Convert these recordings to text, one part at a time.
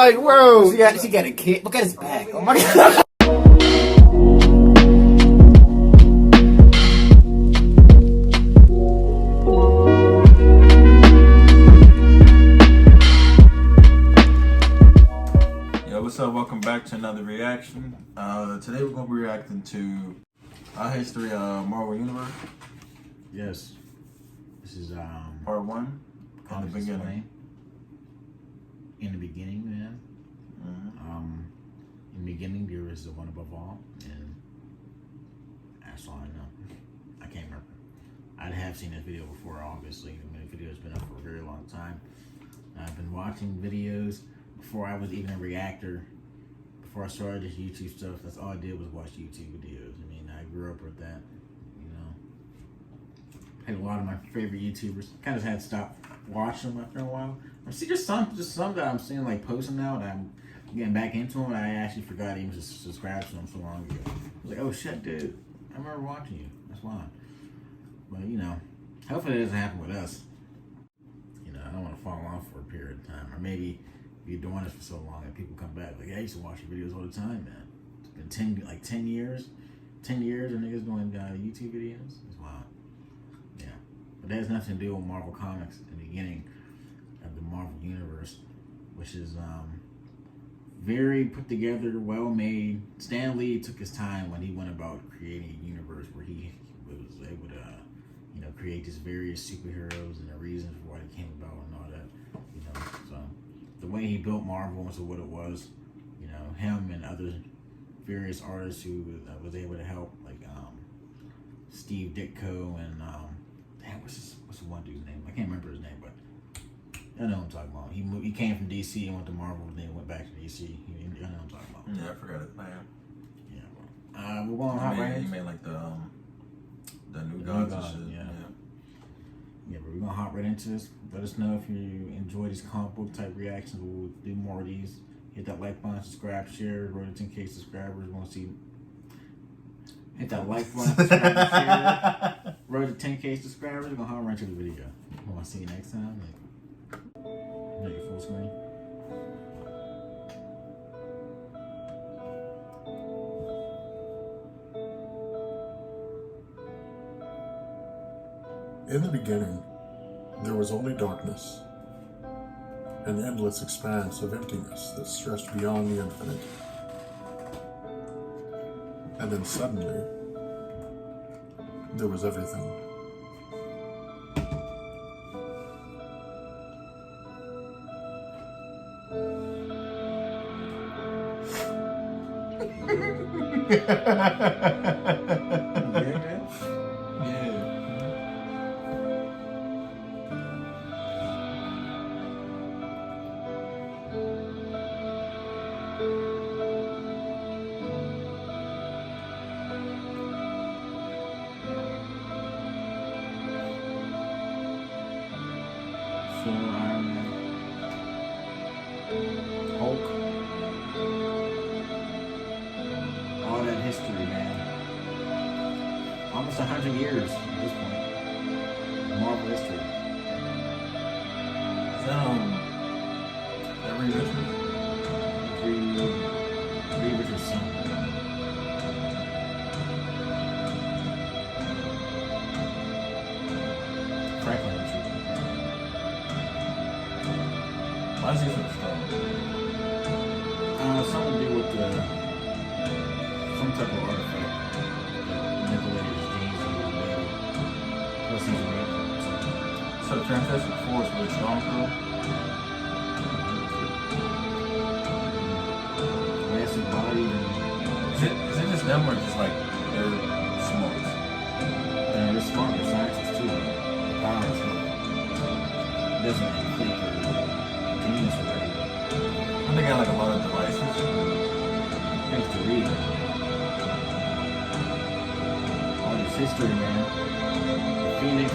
like, bro, yeah, she got a kid. Look at his back. Oh my god. What's up? Welcome back to another reaction. Today we're going to be reacting to our history of Marvel Universe. Yes. This is part 1. In the beginning. In the beginning, man. Mm-hmm. In the beginning, there is the one above all, and that's all I know. I can't remember. I have seen this video before, obviously. I mean, the video's been up for a very long time. I've been watching videos before I was even a reactor. Before I started this YouTube stuff, that's all I did was watch YouTube videos. I mean, I grew up with that, you know. Had a lot of my favorite YouTubers. Kind of had to stop watching them after a while. I see just some that I'm seeing like posting now, and I'm getting back into them. And I actually forgot even to subscribe to them so long ago. I was like, oh shit, dude, I remember watching you. That's why. But you know, hopefully it doesn't happen with us. You know, I don't want to fall off for a period of time, or maybe. You're doing this for so long that people come back like, hey, I used to watch your videos all the time, man. It's been 10 years. 10 years of niggas doing YouTube videos. It's wild. Yeah. But that has nothing to do with Marvel Comics in the beginning of the Marvel Universe, which is very put together, well made. Stan Lee took his time when he went about creating a universe where he was able to, you know, create these various superheroes and the reasons for why they came about and all that, you know, so. The way he built Marvel into what it was, you know, him and other various artists who was able to help, like Steve Ditko and damn, what's the one dude's name? I can't remember his name, but I know what I'm talking about. He came from DC and went to Marvel, and then went back to DC. I know what I'm talking about. Yeah, I forgot his name. Yeah, we're going hot right. He made like the new gods and shit. Yeah, but we're gonna hop right into this. Let us know if you enjoy these comic book type reactions. We'll do more of these. Hit that like button, subscribe, share. Road to 10K subscribers. We want to see. Hit that like button, subscribe, share. Road to 10K subscribers. We're gonna hop right into the video. We want to see you next time. Make it full screen. In the beginning, there was only darkness, an endless expanse of emptiness that stretched beyond the infinite. And then suddenly, there was everything. Iron Man, Hulk, all that history, man. Almost 100 years at this point. Marvel history. Is that Reed Richards? Reed Richards' son. Franklin Richards. Why is he so strong? Something to do with some type of artifact that manipulated his genes and was made. Plus he's a mutant. So the Fantastic Four is really strong for him? Massive body and... Is it just them or just like they're smart? They're smart, they're scientists too. The power is smart. It doesn't include their genius or whatever. And they got like a lot of devices. Thanks to Reed. All this history, man. Phoenix.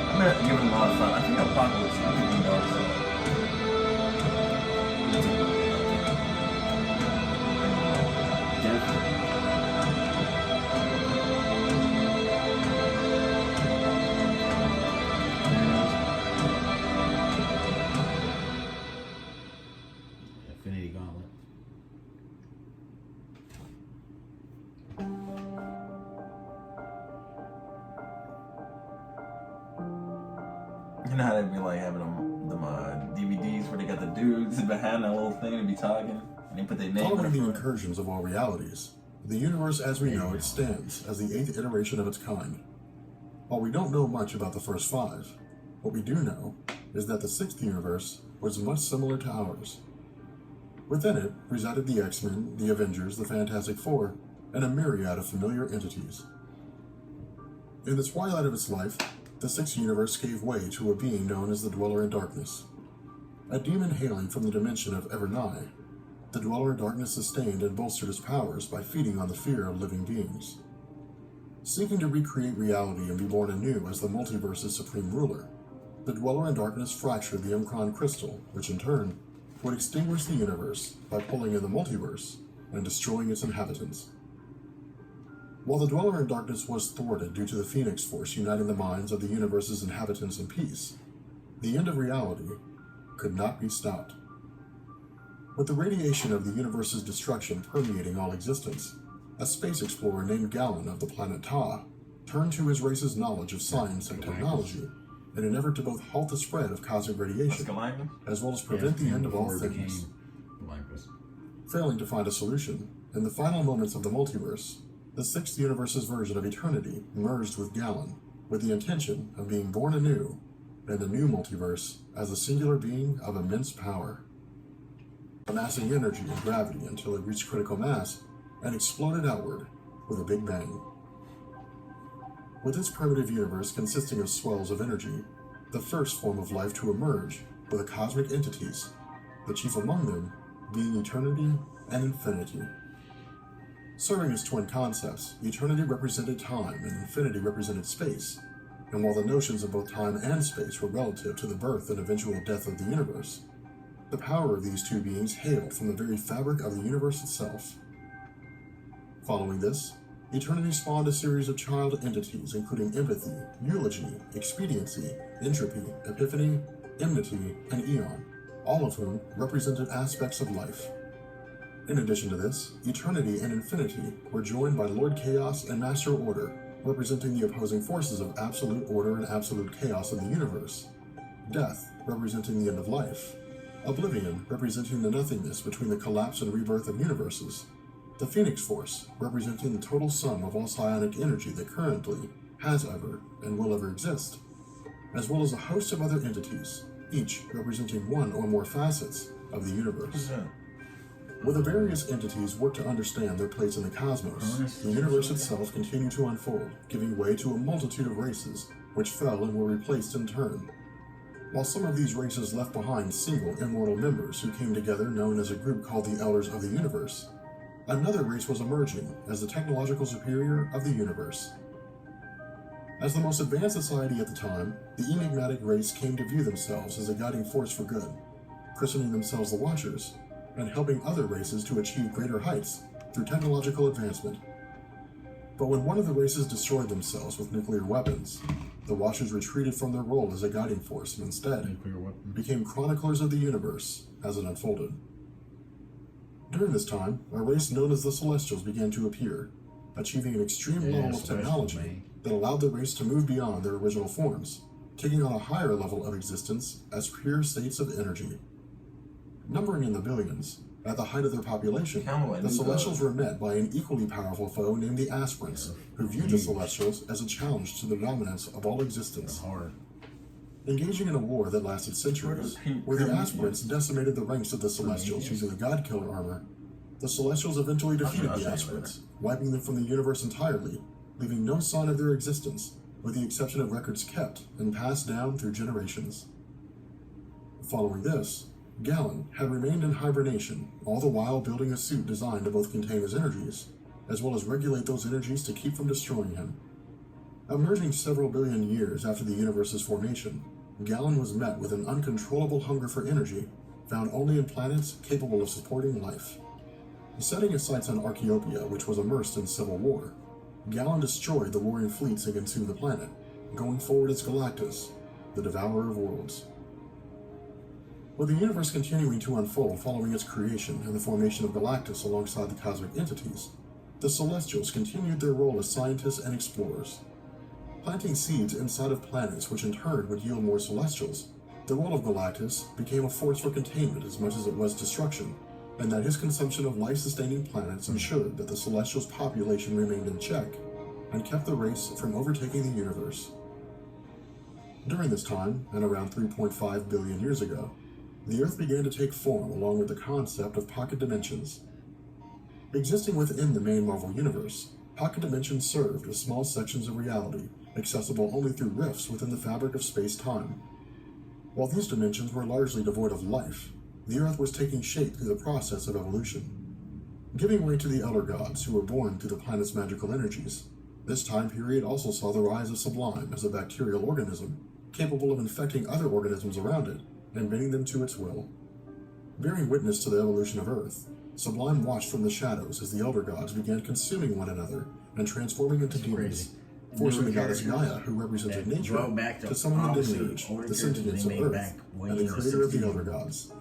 I'm gonna give it a lot of fun. I think Apocalypse is even dark side. Definitely. Infinity Gauntlet. You know how they be like having them DVDs where they got the dudes behind that little thing and be talking, and they put their name on Following the the front. incursions of all realities, the universe as we know it stands as the 8th iteration of its kind. While we don't know much about the first 5, what we do know is that the 6th universe was much similar to ours. Within it resided the X-Men, the Avengers, the Fantastic Four, and a myriad of familiar entities. In the twilight of its life, the 6th universe gave way to a being known as the Dweller in Darkness. A demon hailing from the dimension of Evernigh, the Dweller in Darkness sustained and bolstered his powers by feeding on the fear of living beings. Seeking to recreate reality and be born anew as the multiverse's supreme ruler, the Dweller in Darkness fractured the Omicron crystal, which in turn would extinguish the universe by pulling in the multiverse and destroying its inhabitants. While the Dweller in Darkness was thwarted due to the Phoenix Force uniting the minds of the universe's inhabitants in peace, the end of reality could not be stopped. With the radiation of the universe's destruction permeating all existence, a space explorer named Galen of the planet Ta turned to his race's knowledge of science and technology in an effort to both halt the spread of cosmic radiation, Galactus? as well as prevent the end of all Before it things. became Galactus. Failing to find a solution, in the final moments of the multiverse, the 6th universe's version of eternity merged with Galen, with the intention of being born anew in the new multiverse as a singular being of immense power, amassing energy and gravity until it reached critical mass and exploded outward with a big bang. With its primitive universe consisting of swells of energy, the first form of life to emerge were the cosmic entities, the chief among them being eternity and infinity. Serving as twin concepts, eternity represented time and infinity represented space, and while the notions of both time and space were relative to the birth and eventual death of the universe, the power of these two beings hailed from the very fabric of the universe itself. Following this, eternity spawned a series of child entities including empathy, eulogy, expediency, entropy, epiphany, enmity, and eon, all of whom represented aspects of life. In addition to this, eternity and infinity were joined by Lord Chaos and Master Order, representing the opposing forces of absolute order and absolute chaos in the universe, death representing the end of life, oblivion representing the nothingness between the collapse and rebirth of universes, the Phoenix Force representing the total sum of all psionic energy that currently, has ever, and will ever exist, as well as a host of other entities, each representing one or more facets of the universe. Where the various entities work to understand their place in the cosmos, the universe itself continued to unfold, giving way to a multitude of races, which fell and were replaced in turn. While some of these races left behind single immortal members who came together known as a group called the Elders of the Universe, another race was emerging as the technological superior of the universe. As the most advanced society at the time, the enigmatic race came to view themselves as a guiding force for good, christening themselves the Watchers, and helping other races to achieve greater heights through technological advancement. But when one of the races destroyed themselves with nuclear weapons, the Watchers retreated from their role as a guiding force and instead became chroniclers of the universe as it unfolded. During this time, a race known as the Celestials began to appear, achieving an extreme level of technology that allowed the race to move beyond their original forms, taking on a higher level of existence as pure states of energy. Numbering in the billions, at the height of their population, the Celestials were met by an equally powerful foe named the Aspirants, who viewed the Celestials as a challenge to the dominance of all existence. Engaging in a war that lasted centuries, where the Aspirants decimated the ranks of the Celestials using the God-Killer armor, the Celestials eventually defeated the Aspirants, wiping them from the universe entirely, leaving no sign of their existence, with the exception of records kept and passed down through generations. Following this, Galen had remained in hibernation, all the while building a suit designed to both contain his energies, as well as regulate those energies to keep from destroying him. Emerging several billion years after the universe's formation, Galen was met with an uncontrollable hunger for energy, found only in planets capable of supporting life. Setting his sights on Archaeopia, which was immersed in civil war, Galen destroyed the warring fleets that consumed the planet, going forward as Galactus, the Devourer of Worlds. With the universe continuing to unfold following its creation and the formation of Galactus alongside the cosmic entities, the Celestials continued their role as scientists and explorers. Planting seeds inside of planets which in turn would yield more Celestials, the role of Galactus became a force for containment as much as it was destruction, and that his consumption of life-sustaining planets ensured that the Celestials' population remained in check and kept the race from overtaking the universe. During this time, and around 3.5 billion years ago, the Earth began to take form along with the concept of pocket dimensions. Existing within the main Marvel Universe, pocket dimensions served as small sections of reality, accessible only through rifts within the fabric of space-time. While these dimensions were largely devoid of life, the Earth was taking shape through the process of evolution. Giving way to the Elder Gods who were born through the planet's magical energies, this time period also saw the rise of Sublime as a bacterial organism, capable of infecting other organisms around it and bending them to its will. Bearing witness to the evolution of Earth, Sublime watched from the shadows as the Elder Gods began consuming one another and transforming into demons, forcing the goddess Gaia, who represented nature, to summon the Demiurge, the sentience of Earth, and the creator of the Elder Gods.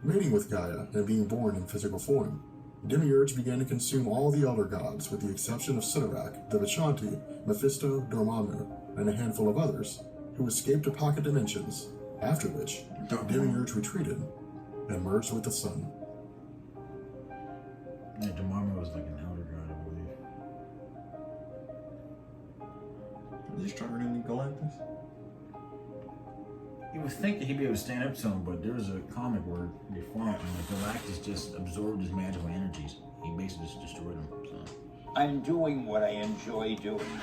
Mating with Gaia and being born in physical form, Demiurge began to consume all the Elder Gods with the exception of Sidorak, the Vishanti, Mephisto, Dormammu, and a handful of others, who escaped to pocket dimensions, after which Demiurge retreated and merged with the sun. Yeah, Dormammu was like an elder god, I believe. Is he stronger than Galactus? You would think that he'd be able to stand up to him, but there was a comic where they fought and Galactus just absorbed his magical energies. He basically just destroyed him. So. I'm doing what I enjoy doing.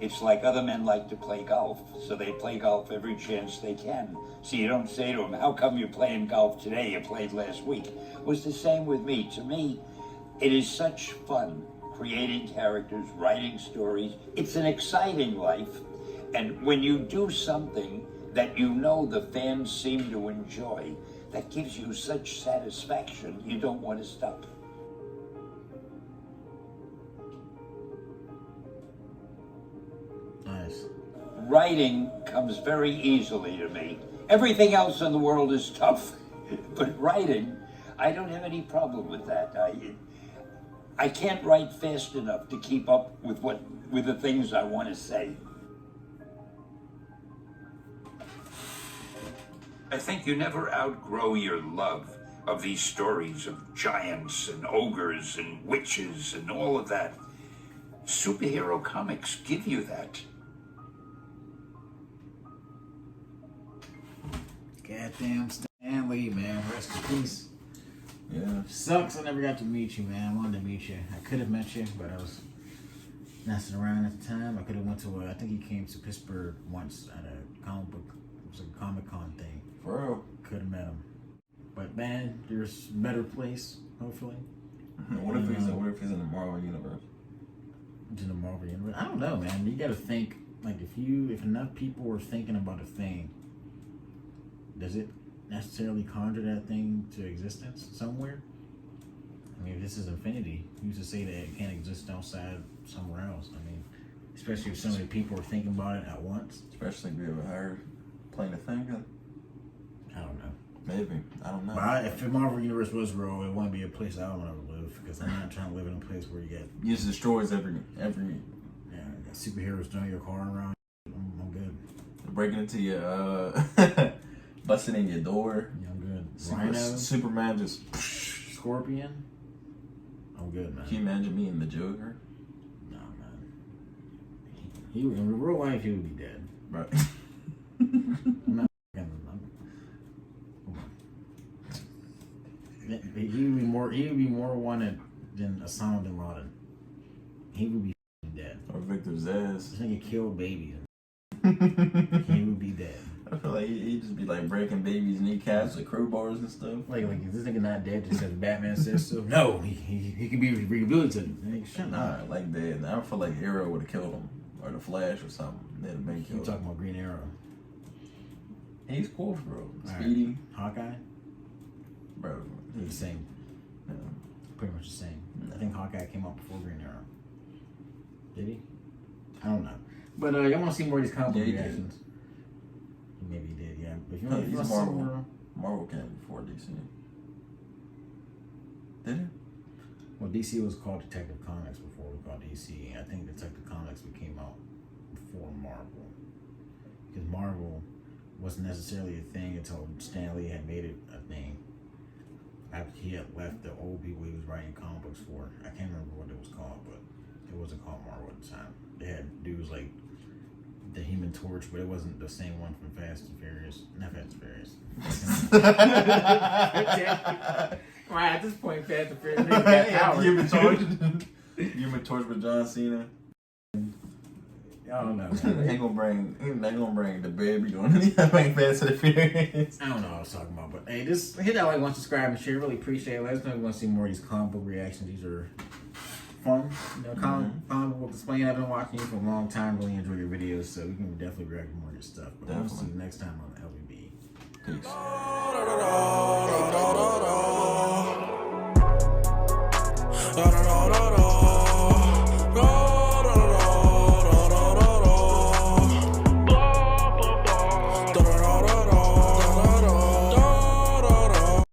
It's like other men like to play golf, so they play golf every chance they can. So you don't say to them, how come you're playing golf today? You played last week. It was the same with me. To me, it is such fun creating characters, writing stories. It's an exciting life. And when you do something that you know the fans seem to enjoy, that gives you such satisfaction, you don't want to stop. Nice. Writing comes very easily to me. Everything else in the world is tough, but writing, I don't have any problem with that. I can't write fast enough to keep up with the things I want to say. I think you never outgrow your love of these stories of giants and ogres and witches and all of that. Superhero comics give you that. Goddamn Stan Lee, man. Rest in peace. Yeah. Sucks I never got to meet you, man. I wanted to meet you. I could have met you, but I was messing around at the time. I could have went to I think he came to Pittsburgh once at a comic book, it was a Comic-Con thing. For real? Could have met him. But man, there's a better place, hopefully. What if he's in the Marvel Universe? In the Marvel Universe? I don't know, man. You gotta think, like, if enough people are thinking about a thing, does it necessarily conjure that thing to existence somewhere? I mean, if this is infinity, who's to say that it can't exist outside somewhere else? I mean, especially if so many people are thinking about it at once. Especially if you ever heard playing a thing. I don't know. Maybe. I don't know. But if the Marvel Universe was real, it wouldn't be a place I would want to live, because I'm not trying to live in a place where you get... It just destroys every... Yeah, you got superheroes throwing your car around. I'm good. Breaking into your... busting in your door. Yeah, I'm good. Rhino. Superman just... Scorpion. I'm good, man. Can you imagine me and the Joker? No, man. He in real life, he would be dead. Right. I'm not... He would be more wanted than Osama bin Laden. He would be dead. Or Victor Zaz. This nigga killed babies. He would be dead. I feel like he'd just be like breaking babies' kneecaps with crowbars and stuff. Like is this nigga not dead just because Batman says so? No, he can be rehabilitated. Like, shut Nah, up. like dead. I don't feel like Arrow would have killed him. Or the Flash or something. They'd have been You killed. talking about Green Arrow? He's cool, bro. All Speedy. right. Hawkeye? Bro. They're the same. Yeah. Pretty much the same. I think Hawkeye came out before Green Arrow. Did he? I don't know. But y'all want to see more of these comic book Yeah, he did. reactions? Maybe he did, yeah. But if you Yeah, want to he's see Marvel. more Marvel came before DC. Did it? Well, DC was called Detective Comics before we called DC. And I think Detective Comics came out before Marvel. Because Marvel wasn't necessarily a thing until Stan Lee had made it a thing. After he had left the old people he was writing comic books for. I can't remember what it was called, but it wasn't called Marvel at the time. They had dudes like the Human Torch, but it wasn't the same one from Fast and Furious. Not Fast and Furious. Right, at this point, Fast and Furious got powers. Human Torch. Human Torch with John Cena. I don't know. Ain't gonna bring the baby on it. Bring Fast and Furious. I don't know what I was talking about, but hey, just hit that like, subscribe, and share. Really appreciate it. Let us know if you want to see more of these comic book reactions. These are fun. You know, comic book display. I've been watching you for a long time. Really enjoy your videos, so we can definitely react to more of your stuff. But we'll see you next time on LBB. Peace.